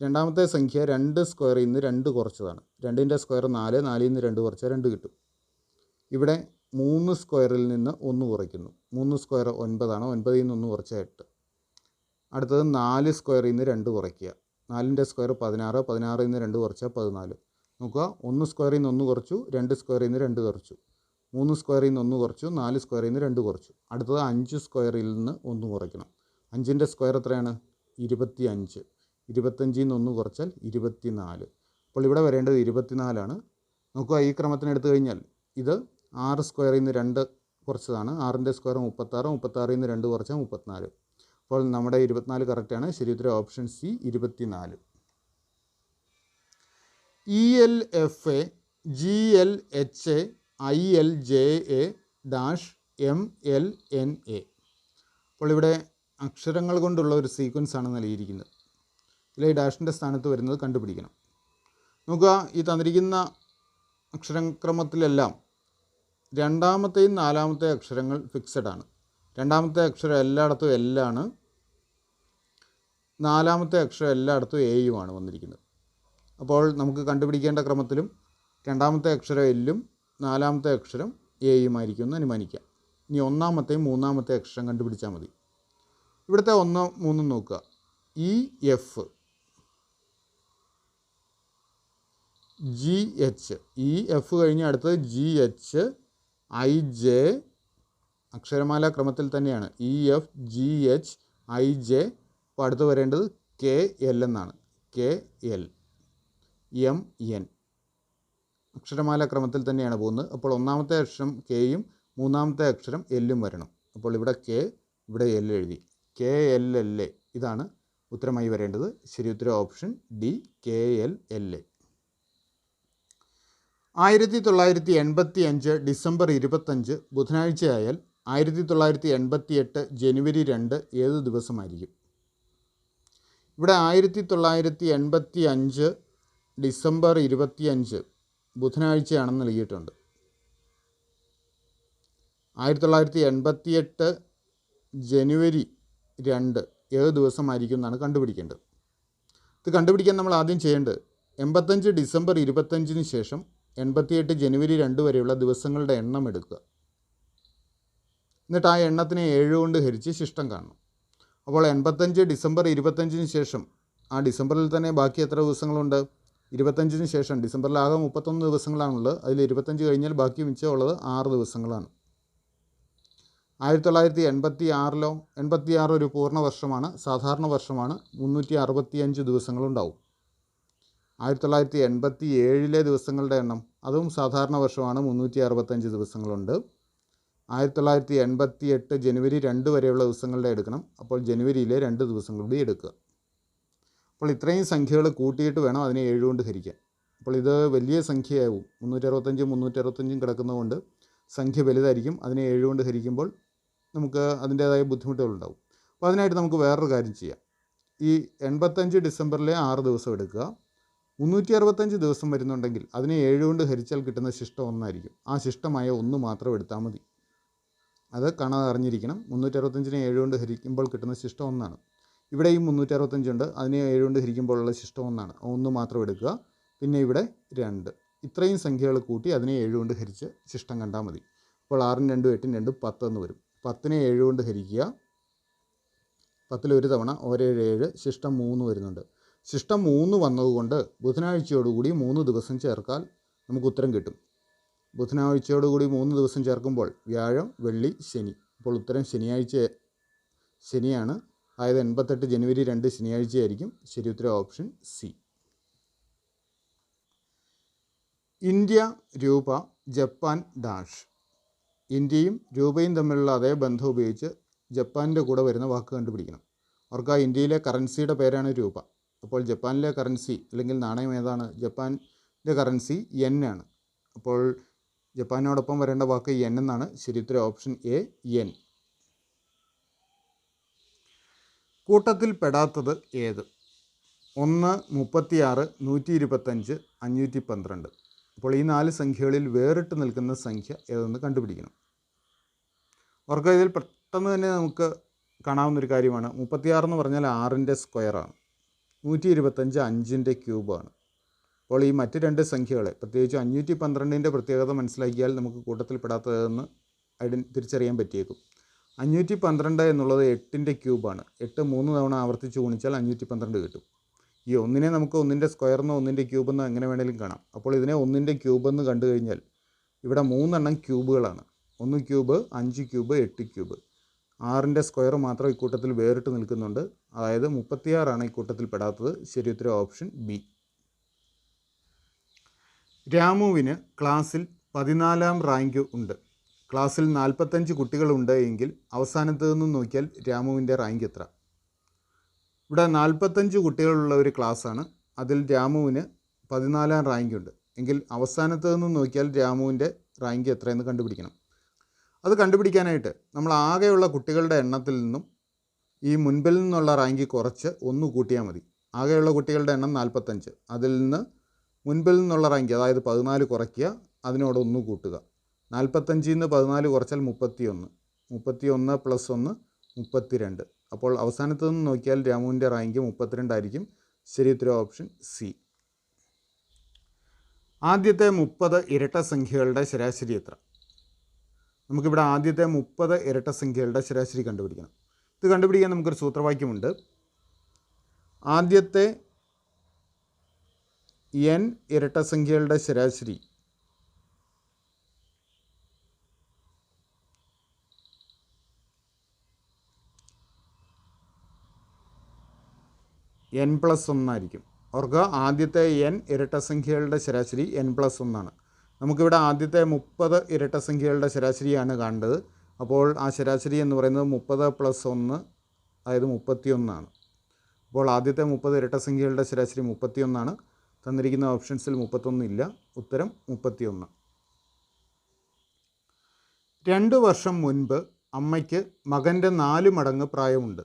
രണ്ടാമത്തെ സംഖ്യ 2 സ്ക്വയറിൽ നിന്ന് 2 കുറച്ചതാണ്. 2ൻ്റെ സ്ക്വയർ 4, 4ൽ നിന്ന് 2 കുറച്ചാൽ 2 കിട്ടും. ഇവിടെ 3 സ്ക്വയറിൽ നിന്ന് 1 കുറയ്ക്കുന്നു. 3 സ്ക്വയർ 9ആണ്, 9ൽ നിന്ന് 1 കുറച്ചാൽ 8. അടുത്തത് 4 സ്ക്വയറിൽ നിന്ന് 2 കുറയ്ക്കുക. 4ൻ്റെ സ്ക്വയർ 16, 16ൽ നിന്ന് 2 കുറച്ചാൽ 14. നോക്കുക, 1 സ്ക്വയറിൽ നിന്ന് 1 കുറച്ചു, 2 സ്ക്വയറിൽ നിന്ന് 2 കുറച്ചു, 3 സ്ക്വയറിൽ നിന്ന് 1 കുറച്ചു, 4 സ്ക്വയറിൽ നിന്ന് 2 കുറച്ചു. അടുത്തത് 5 സ്ക്വയറിൽ നിന്ന് 1 കുറയ്ക്കണം. 5ൻ്റെ സ്ക്വയർ എത്രയാണ്? 25. 25ൽ നിന്ന് 1 കുറച്ചാൽ 24. അപ്പോൾ ഇവിടെ വരേണ്ടത് 24 നോക്കുക, ഈ ക്രമത്തിന് എടുത്തു കഴിഞ്ഞാൽ ഇത് 6 സ്ക്വയറിൽ നിന്ന് 2 കുറച്ചതാണ്. 6ൻ്റെ സ്ക്വയർ 36, 36ൽ നിന്ന് 2 കുറച്ചാൽ 34. അപ്പോൾ നമ്മുടെ 24 കറക്റ്റാണ്. ശരി ഉത്തരം option C 24. ELFA GLHA ILJA -MLNA. അപ്പോൾ ഇവിടെ അക്ഷരങ്ങൾ കൊണ്ടുള്ള ഒരു സീക്വൻസ് ആണ് നൽകിയിരിക്കുന്നത്. ഇതിൽ ഈ ഡാഷിൻ്റെ സ്ഥാനത്ത് വരുന്നത് കണ്ടുപിടിക്കണം. നോക്കുക, ഈ തന്നിരിക്കുന്ന അക്ഷരക്രമത്തിലെല്ലാം രണ്ടാമത്തെയും നാലാമത്തെ അക്ഷരങ്ങൾ ഫിക്സഡ് ആണ്. രണ്ടാമത്തെ അക്ഷരം എല്ലായിടത്തും എല്ലാണ്, നാലാമത്തെ അക്ഷരം എല്ലായിടത്തും എയുമാണ് വന്നിരിക്കുന്നത്. അപ്പോൾ നമുക്ക് കണ്ടുപിടിക്കേണ്ട ക്രമത്തിലും രണ്ടാമത്തെ അക്ഷരം എല്ലും നാലാമത്തെ അക്ഷരം എയുമായിരിക്കും എന്ന് അനുമാനിക്കാം. ഇനി ഒന്നാമത്തെയും മൂന്നാമത്തെ അക്ഷരം കണ്ടുപിടിച്ചാൽ മതി. ഇവിടുത്തെ 1 3 നോക്കുക. EF GH, EF കഴിഞ്ഞ് അടുത്തത് GH IJ, അക്ഷരമാല ക്രമത്തിൽ തന്നെയാണ്. EF GH IJ. അപ്പോൾ അടുത്ത് വരേണ്ടത് KL എന്നാണ്. KL MN, അക്ഷരമാല ക്രമത്തിൽ തന്നെയാണ് പോകുന്നത്. അപ്പോൾ ഒന്നാമത്തെ അക്ഷരം കെയും മൂന്നാമത്തെ അക്ഷരം എല്ലും വരണം. അപ്പോൾ ഇവിടെ കെ, ഇവിടെ എൽ എഴുതി. KLLA ഇതാണ് ഉത്തരമായി വരേണ്ടത്. ശരി ഉത്തരം ഓപ്ഷൻ ഡി KLLA. 1985 ഡിസംബർ 25 ബുധനാഴ്ചയായാൽ 1988 ജനുവരി 2 ഏത് ദിവസമായിരിക്കും? ഇവിടെ 1985 ഡിസംബർ 25 ബുധനാഴ്ചയാണെന്ന് നൽകിയിട്ടുണ്ട്. 1988 ജനുവരി 2 ഏത് ദിവസമായിരിക്കും എന്നാണ് കണ്ടുപിടിക്കേണ്ടത്. ഇത് കണ്ടുപിടിക്കാൻ നമ്മൾ ആദ്യം ചെയ്യേണ്ടത് 85 ഡിസംബർ 25 ശേഷം 88 ജനുവരി 2 വരെയുള്ള ദിവസങ്ങളുടെ എണ്ണം എടുക്കുക. എന്നിട്ട് ആ എണ്ണത്തിനെ 7 കൊണ്ട് ഹരിച്ച് ശിഷ്ടം കാണണം. അപ്പോൾ 85 ഡിസംബർ 25 ശേഷം ആ ഡിസംബറിൽ തന്നെ ബാക്കി എത്ര ദിവസങ്ങളുണ്ട്? 25 ശേഷം ഡിസംബറിൽ ആകെ 31 ദിവസങ്ങളാണുള്ളത്. അതിൽ 25 കഴിഞ്ഞാൽ ബാക്കി മിച്ചമുള്ളത് 6 ദിവസങ്ങളാണ്. 1986 86 ഒരു പൂർണ്ണ വർഷമാണ്, സാധാരണ വർഷമാണ്. 365 ദിവസങ്ങളുണ്ടാവും. 1987 ദിവസങ്ങളുടെ എണ്ണം അതും സാധാരണ വർഷമാണ്, 365 ദിവസങ്ങളുണ്ട്. 1988 ജനുവരി 2 വരെയുള്ള ദിവസങ്ങളുടെ എടുക്കണം. അപ്പോൾ ജനുവരിയിലെ 2 ദിവസം കൂടി എടുക്കുക. അപ്പോൾ ഇത്രയും സംഖ്യകൾ കൂട്ടിയിട്ട് വേണം അതിനെ 7 കൊണ്ട് ഹരിക്കാൻ. അപ്പോൾ ഇത് വലിയ സംഖ്യയാവും. 365 കിടക്കുന്നതുകൊണ്ട് സംഖ്യ വലുതായിരിക്കും. അതിനെ 7 കൊണ്ട് ഹരിക്കുമ്പോൾ നമുക്ക് അതിൻ്റേതായ ബുദ്ധിമുട്ടുകളുണ്ടാവും. അപ്പോൾ അതിനായിട്ട് നമുക്ക് വേറൊരു കാര്യം ചെയ്യാം. ഈ 85 ഡിസംബറിലെ 6 ദിവസം എടുക്കുക. 365 ദിവസം വരുന്നുണ്ടെങ്കിൽ അതിനെ 7 കൊണ്ട് ഹരിച്ചാൽ കിട്ടുന്ന ശിഷ്ടം 1 ആയിരിക്കും. ആ ശിഷ്ടമായ 1 മാത്രം എടുത്താൽ മതി. അത് കാണാതെ അറിഞ്ഞിരിക്കണം. 365നെ 7 കൊണ്ട് ഹരിക്കുമ്പോൾ കിട്ടുന്ന ശിഷ്ടം 1 ആണ്. ഇവിടെയും 365 ഉണ്ട്, അതിനെ 7 കൊണ്ട് ഹരിക്കുമ്പോഴുള്ള ശിഷ്ടം 1 ആണ്. 1 മാത്രം എടുക്കുക. പിന്നെ ഇവിടെ 2. ഇത്രയും സംഖ്യകൾ കൂട്ടി അതിനെ 7 കൊണ്ട് ഹരിച്ച് ശിഷ്ടം കണ്ടാൽ മതി. അപ്പോൾ 6ഉം 2ഉം 8ഉം 2ഉം 10 എന്ന് വരും. 10നെ 7 കൊണ്ട് ഹരിക്കുക. 10ൽ ഒരു തവണ 1 7 7, ശിഷ്ടം 3 വരുന്നുണ്ട്. ശിഷ്ടം 3 വന്നതുകൊണ്ട് ബുധനാഴ്ചയോടുകൂടി 3 ദിവസം ചേർത്താൽ നമുക്ക് ഉത്തരം കിട്ടും. ബുധനാഴ്ചയോടുകൂടി 3 ദിവസം ചേർക്കുമ്പോൾ വ്യാഴം, വെള്ളി, ശനി. അപ്പോൾ ഉത്തരം ശനിയാണ്. അതായത് 88 ജനുവരി 2 ശനിയാഴ്ചയായിരിക്കും. ശരി ഉത്തരം ഓപ്ഷൻ സി. ഇന്ത്യ, രൂപ, ജപ്പാൻ ഡാഷ്. ഇന്ത്യയും രൂപയും തമ്മിലുള്ള അതേ ബന്ധം ഉപയോഗിച്ച് ജപ്പാനിൻ്റെ കൂടെ വരുന്ന വാക്ക് കണ്ടുപിടിക്കണം. അവർക്ക് ഇന്ത്യയിലെ കറൻസിയുടെ പേരാണ് രൂപ. അപ്പോൾ ജപ്പാനിലെ കറൻസി അല്ലെങ്കിൽ നാണയം ഏതാണ്? ജപ്പാൻ്റെ കറൻസി യെൻ ആണ്. അപ്പോൾ ജപ്പാനോടൊപ്പം വരേണ്ട വാക്ക് യെൻ എന്നാണ്. ശരി ഉത്തരം ഓപ്ഷൻ എ, യെൻ. കൂട്ടത്തിൽ പെടാത്തത് ഏത്? 1, 36, 125, 512. അപ്പോൾ ഈ 4 സംഖ്യകളിൽ വേറിട്ട് നിൽക്കുന്ന സംഖ്യ ഏതെന്ന് കണ്ടുപിടിക്കണം. അവർക്ക് ഇതിൽ പെട്ടെന്ന് തന്നെ നമുക്ക് കാണാവുന്നൊരു കാര്യമാണ്. 36 എന്ന് പറഞ്ഞാൽ 6ൻ്റെ സ്ക്വയറാണ്. 125 5ൻ്റെ ക്യൂബാണ്. അപ്പോൾ ഈ മറ്റ് 2 സംഖ്യകളെ, പ്രത്യേകിച്ച് 512ൻ്റെ പ്രത്യേകത മനസ്സിലാക്കിയാൽ നമുക്ക് കൂട്ടത്തിൽ പെടാത്തതെന്ന് തിരിച്ചറിയാൻ പറ്റിയേക്കും. 512 എന്നുള്ളത് 8ൻ്റെ ക്യൂബാണ്. 8 3 തവണ ആവർത്തിച്ച് ഗുണിച്ചാൽ 512 കിട്ടും. ഈ 1നെ നമുക്ക് 1ൻ്റെ സ്ക്വയറെന്നോ 1ൻ്റെ ക്യൂബെന്നോ എങ്ങനെ വേണമെങ്കിലും കാണാം. അപ്പോൾ ഇതിനെ 1ൻ്റെ ക്യൂബെന്ന് കണ്ടു കഴിഞ്ഞാൽ ഇവിടെ 3 എണ്ണം ക്യൂബുകളാണ്. 1 ക്യൂബ്, 5 ക്യൂബ്, 8 ക്യൂബ്. 6ൻ്റെ സ്ക്വയർ മാത്രം ഇക്കൂട്ടത്തിൽ വേറിട്ട് നിൽക്കുന്നുണ്ട്. അതായത് 36 ഇക്കൂട്ടത്തിൽ പെടാത്തത്. ശരി ഉത്തരം ഓപ്ഷൻ ബി. രാമുവിന് ക്ലാസ്സിൽ 14ാം റാങ്ക് ഉണ്ട്. ക്ലാസ്സിൽ 45 കുട്ടികളുണ്ട് എങ്കിൽ അവസാനത്ത് നിന്നും നോക്കിയാൽ രാമുവിൻ്റെ റാങ്ക് എത്ര? ഇവിടെ 45 കുട്ടികളുള്ള ഒരു ക്ലാസ്സാണ്. അതിൽ രാമുവിന് 14ാം റാങ്ക് ഉണ്ട് എങ്കിൽ അവസാനത്ത് നിന്നും നോക്കിയാൽ രാമുവിൻ്റെ റാങ്ക് എത്രയെന്ന് കണ്ടുപിടിക്കണം. അത് കണ്ടുപിടിക്കാനായിട്ട് നമ്മൾ ആകെയുള്ള കുട്ടികളുടെ എണ്ണത്തിൽ നിന്നും ഈ മുൻപിൽ നിന്നുള്ള റാങ്ക് കുറച്ച് 1 കൂട്ടിയാൽ മതി. ആകെയുള്ള കുട്ടികളുടെ എണ്ണം 45. അതിൽ നിന്ന് മുൻപിൽ നിന്നുള്ള റാങ്ക്, അതായത് 14 കുറയ്ക്കുക, അതിനോട് 1 കൂട്ടുക. 45ൽ നിന്ന് 14 കുറച്ചാൽ 31. 31 + 1 32. അപ്പോൾ അവസാനത്ത് നിന്ന് നോക്കിയാൽ രാമുവിൻ്റെ റാങ്ക് 32 ആയിരിക്കും. ശരി ഉത്തരം ഓപ്ഷൻ സി. ആദ്യത്തെ 30 ഇരട്ട സംഖ്യകളുടെ ശരാശരി എത്ര? നമുക്കിവിടെ ആദ്യത്തെ 30 ഇരട്ട സംഖ്യകളുടെ ശരാശരി കണ്ടുപിടിക്കണം. ഇത് കണ്ടുപിടിക്കാൻ നമുക്കൊരു സൂത്രവാക്യമുണ്ട്. ആദ്യത്തെ n ഇരട്ട സംഖ്യകളുടെ ശരാശരി n+1 ആയിരിക്കും. അവർക്ക് ആദ്യത്തെ n ഇരട്ട സംഖ്യകളുടെ ശരാശരി n+1 ആണ്. നമുക്കിവിടെ ആദ്യത്തെ 30 ഇരട്ട സംഖ്യകളുടെ ശരാശരിയാണ് കാണേണ്ടത്. അപ്പോൾ ആ ശരാശരി എന്ന് പറയുന്നത് 30 + 1, അതായത് 31 ആണ്. അപ്പോൾ ആദ്യത്തെ 30 ഇരട്ട സംഖ്യകളുടെ ശരാശരി 31 ആണ്. തന്നിരിക്കുന്ന ഓപ്ഷൻസിൽ 31 ഇല്ല. ഉത്തരം 31. 2 വർഷം മുൻപ് അമ്മയ്ക്ക് മകൻ്റെ 4 മടങ്ങ് പ്രായമുണ്ട്.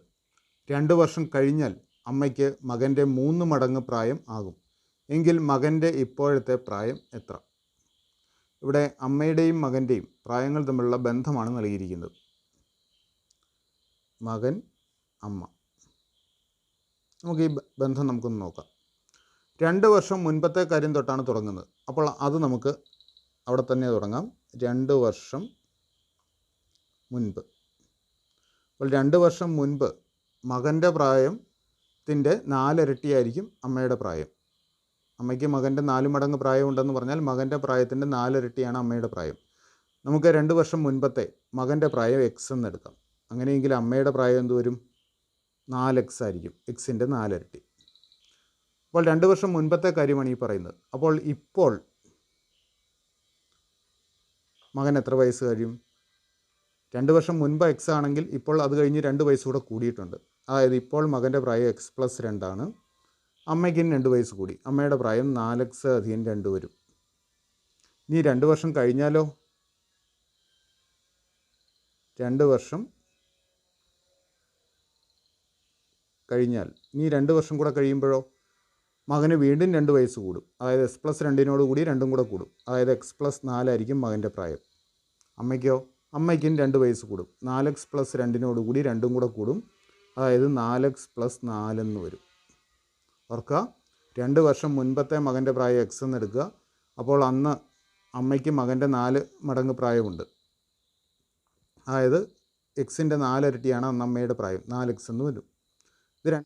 2 വർഷം കഴിഞ്ഞാൽ അമ്മയ്ക്ക് മകൻ്റെ 3 മടങ്ങ് പ്രായം ആകും. എങ്കിൽ മകൻ്റെ ഇപ്പോഴത്തെ പ്രായം എത്ര? ഇവിടെ അമ്മയുടെയും മകൻ്റെയും പ്രായങ്ങൾ തമ്മിലുള്ള ബന്ധമാണ് നൽകിയിരിക്കുന്നത്. മകൻ, അമ്മ. നമുക്ക് ഈ ബന്ധം നമുക്കൊന്ന് നോക്കാം. 2 വർഷം മുൻപത്തെ കാര്യം തൊട്ടാണ് തുടങ്ങുന്നത്. അപ്പോൾ അത് നമുക്ക് അവിടെ തന്നെ തുടങ്ങാം. 2 വർഷം മുൻപ്. അപ്പോൾ 2 വർഷം മുൻപ് മകൻ്റെ പ്രായത്തിൻ്റെ 4 ഇരട്ടിയായിരിക്കും അമ്മയുടെ പ്രായം. അമ്മയ്ക്ക് മകൻ്റെ 4 മടങ്ങ് പ്രായമുണ്ടെന്ന് പറഞ്ഞാൽ മകൻ്റെ പ്രായത്തിൻ്റെ 4 ഇരട്ടിയാണ് അമ്മയുടെ പ്രായം. നമുക്ക് 2 വർഷം മുൻപത്തെ മകൻ്റെ പ്രായം x എന്നെടുക്കാം. അങ്ങനെയെങ്കിൽ അമ്മയുടെ പ്രായം എന്ത് വരും? 4x ആയിരിക്കും. എക്സിൻ്റെ 4 ഇരട്ടി. അപ്പോൾ 2 വർഷം മുൻപത്തെ കാര്യമാണ് ഈ പറയുന്നത്. അപ്പോൾ ഇപ്പോൾ മകൻ എത്ര വയസ്സ് കഴിയും? 2 വർഷം മുൻപ് x ആണെങ്കിൽ ഇപ്പോൾ അത് കഴിഞ്ഞ് 2 വയസ്സ് കൂടെ കൂടിയിട്ടുണ്ട്. അതായത് ഇപ്പോൾ മകൻ്റെ പ്രായം x+2 ആണ്. അമ്മയ്ക്കും 2 വയസ്സ് കൂടി. അമ്മയുടെ പ്രായം 4x + 2 വരും. ഇനി 2 വർഷം കഴിഞ്ഞാലോ? 2 വർഷം കഴിഞ്ഞാൽ ഇനി 2 വർഷം കൂടെ കഴിയുമ്പോഴോ മകന് വീണ്ടും 2 വയസ്സ് കൂടും. അതായത് x+2 കൂടി 2ഉം കൂടെ കൂടും. അതായത് x+4 ആയിരിക്കും മകൻ്റെ പ്രായം. അമ്മയ്ക്കോ? അമ്മയ്ക്കും 2 വയസ്സ് കൂടും. 4x + 2 കൂടി 2ഉം കൂടെ കൂടും. അതായത് 4x + 4 എന്ന് വരും. ഓർക്കുക, 2 വർഷം മുൻപത്തെ മകൻ്റെ പ്രായം എക്സ് എന്ന് എടുക്കുക. അപ്പോൾ അന്ന് അമ്മയ്ക്ക് മകൻ്റെ 4 മടങ്ങ് പ്രായമുണ്ട്. അതായത് എക്സിൻ്റെ 4 ഇരട്ടിയാണ് അന്ന് അമ്മയുടെ പ്രായം, 4x എന്ന് വരും.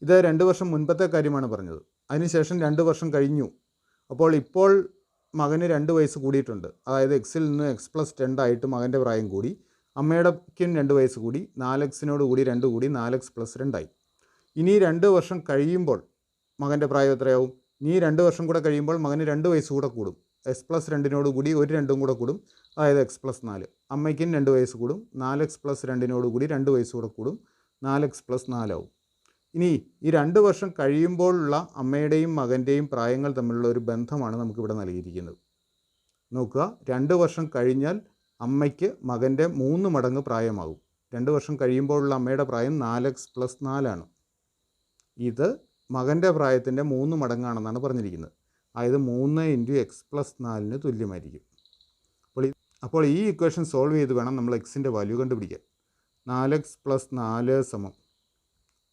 ഇത് 2 വർഷം മുൻപത്തെ കാര്യമാണ് പറഞ്ഞത്. അതിനുശേഷം 2 വർഷം കഴിഞ്ഞു. അപ്പോൾ ഇപ്പോൾ മകന് 2 വയസ്സ് കൂടിയിട്ടുണ്ട്. അതായത് എക്സിൽ നിന്ന് x+2 ആയിട്ട് മകൻ്റെ പ്രായം കൂടി. അമ്മയുടെക്കും 2 വയസ്സ് കൂടി. 4x കൂടി 2 കൂടി 4x+2 ആയി. ഇനി 2 വർഷം കഴിയുമ്പോൾ മകൻ്റെ പ്രായം എത്രയാവും? ഇനി 2 വർഷം കൂടെ കഴിയുമ്പോൾ മകന് 2 വയസ്സ് കൂടെ കൂടും. x+2 കൂടി ഒരു 2 കൂടെ കൂടും. അതായത് x+4. അമ്മയ്ക്കും 2 വയസ്സ് കൂടും. 4x+2 കൂടി 2 വയസ്സ് കൂടെ കൂടും. 4x+4 ആവും. ഇനി ഈ 2 വർഷം കഴിയുമ്പോഴുള്ള അമ്മയുടെയും മകൻ്റെയും പ്രായങ്ങൾ തമ്മിലുള്ള ഒരു ബന്ധമാണ് നമുക്കിവിടെ നൽകിയിരിക്കുന്നത്. നോക്കുക, 2 വർഷം കഴിഞ്ഞാൽ അമ്മയ്ക്ക് മകൻ്റെ 3 മടങ്ങ് പ്രായമാകും. 2 വർഷം കഴിയുമ്പോഴുള്ള അമ്മയുടെ പ്രായം 4x+4 ആണ്. ഇത് മകൻ്റെ പ്രായത്തിൻ്റെ 3 മടങ്ങാണെന്നാണ് പറഞ്ഞിരിക്കുന്നത്. അതായത് 3 × x+4 തുല്യമായിരിക്കും. അപ്പോൾ ഈ ഇക്വേഷൻ സോൾവ് ചെയ്ത് വേണം നമ്മൾ എക്സിൻ്റെ വാല്യൂ കണ്ടുപിടിക്കാൻ. 4x+4 സമം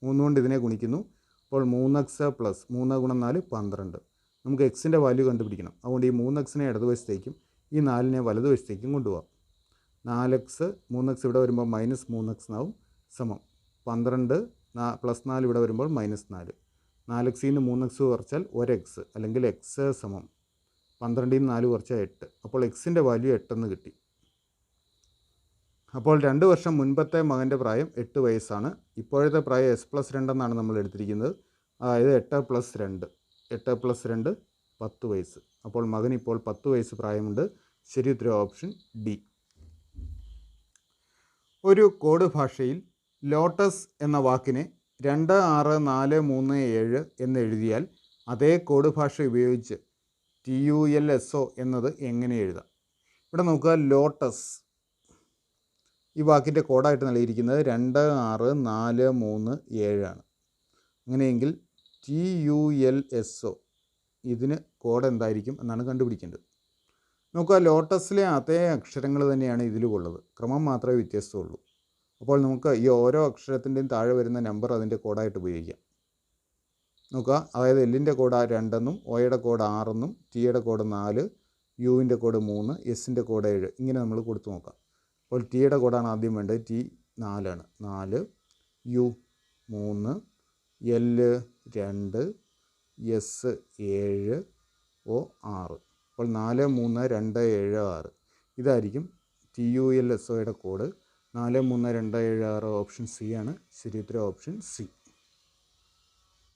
3 കൊണ്ട് ഇതിനെ ഗുണിക്കുന്നു. അപ്പോൾ 3x + 3 × 4 12. നമുക്ക് എക്സിൻ്റെ വാല്യൂ കണ്ടുപിടിക്കണം. അതുകൊണ്ട് ഈ 3x ഇടതുവശത്തേക്കും ഈ 4 വലതുവശത്തേക്കും കൊണ്ടുപോകാം. 3x ഇവിടെ വരുമ്പോൾ -3x ആവും സമം 12 +4 ഇവിടെ വരുമ്പോൾ -4. 4x നിന്ന് 3x കുറച്ചാൽ 1x അല്ലെങ്കിൽ x സമം 12 നിന്ന് 4 കുറച്ചാൽ 8. അപ്പോൾ എക്സിൻ്റെ വാല്യൂ 8 എന്ന് കിട്ടി. അപ്പോൾ 2 വർഷം മുൻപത്തെ മകൻ്റെ പ്രായം 8 വയസ്സാണ്. ഇപ്പോഴത്തെ പ്രായം s+2 എന്നാണ് നമ്മൾ എടുത്തിരിക്കുന്നത്. അതായത് 8 + 2 8 + 2 10 വയസ്സ്. അപ്പോൾ മകന് ഇപ്പോൾ 10 വയസ്സ് പ്രായമുണ്ട്. ശരി ഉത്തരം ഓപ്ഷൻ ഡി. ഒരു കോഡ് ഭാഷയിൽ ലോട്ടസ് എന്ന വാക്കിനെ 26437 എന്ന് എഴുതിയാൽ അതേ കോഡ് ഭാഷ ഉപയോഗിച്ച് TULSO എന്നത് എങ്ങനെ എഴുതാം? ഇവിടെ നോക്കുക, ലോട്ടസ് ഈ വാക്കിൻ്റെ കോഡായിട്ട് നൽകിയിരിക്കുന്നത് 26437 ആണ്. അങ്ങനെയെങ്കിൽ TULSO ഇതിന് കോഡ് എന്തായിരിക്കും എന്നാണ് കണ്ടുപിടിക്കേണ്ടത്. നോക്കുക, ലോട്ടസിലെ അതേ അക്ഷരങ്ങൾ തന്നെയാണ് ഇതിലും ഉള്ളത്. ക്രമം മാത്രമേ വ്യത്യസ്തമുള്ളൂ. അപ്പോൾ നമുക്ക് ഈ ഓരോ അക്ഷരത്തിൻ്റെയും താഴെ വരുന്ന നമ്പർ അതിൻ്റെ കോഡായിട്ട് ഉപയോഗിക്കാം. നോക്കുക, അതായത് എല്ലിൻ്റെ കോഡ് 2 എന്നും ഒയുടെ കോഡ് 6 എന്നും ടിയുടെ കോഡ് 4, യുവിൻ്റെ കോഡ് 3, എസിൻ്റെ കോഡ് 7 ഇങ്ങനെ നമ്മൾ കൊടുത്തു നോക്കാം. അപ്പോൾ ടിയുടെ കോഡാണ് ആദ്യം വേണ്ടത്. ടി 4 ആണ്. 4, യു 3, എൽ 2, എസ് 7, ഒ 6. അപ്പോൾ 4, 3, 2, 7, 6 ഇതായിരിക്കും TULSOയുടെ കോഡ്. 4, 3, 2, 7, 6 ഓപ്ഷൻ സി ആണ്. ശരി ഉത്തരം ഓപ്ഷൻ സി.